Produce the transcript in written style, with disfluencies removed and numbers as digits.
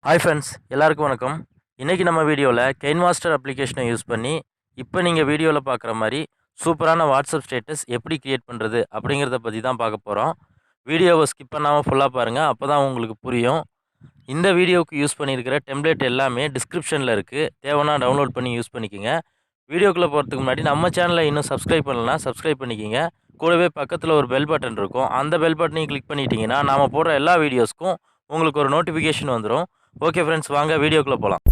Hi friends, எல்லாருக்கும் வணக்கம். இன்றைக்கி நம்ம வீடியோவில் கெயின்மாஸ்டர் அப்ளிகேஷனை யூஸ் பண்ணி இப்போ நீங்கள் வீடியோவில் பார்க்குற மாதிரி சூப்பரான வாட்ஸ்அப் ஸ்டேட்டஸ் எப்படி க்ரியேட் பண்ணுறது அப்படிங்கிறத பற்றி தான் பார்க்க போகிறோம். வீடியோவை ஸ்கிப் பண்ணாமல் ஃபுல்லாக பாருங்கள், அப்போ தான் உங்களுக்கு புரியும். இந்த வீடியோவுக்கு யூஸ் பண்ணியிருக்கிற டெம்ப்ளேட் எல்லாமே டிஸ்கிரிப்ஷனில் இருக்குது, தேவைன்னா டவுன்லோட் பண்ணி யூஸ் பண்ணிக்கோங்க. வீடியோக்குள்ளே போகிறதுக்கு முன்னாடி நம்ம சேனலை இன்னும் சப்ஸ்கிரைப் பண்ணலன்னா சப்ஸ்கிரைப் பண்ணிக்கோங்க. கூடவே பக்கத்தில் ஒரு பெல் பட்டன் இருக்கும், அந்த பெல் பட்டனையும் கிளிக் பண்ணிட்டீங்கன்னா நாம் போடுற எல்லா வீடியோஸ்க்கும் உங்களுக்கு ஒரு நோட்டிஃபிகேஷன் வந்துடும். ஓகே ஃப்ரெண்ட்ஸ், வாங்க வீடியோக்குள்ளே போகலாம்.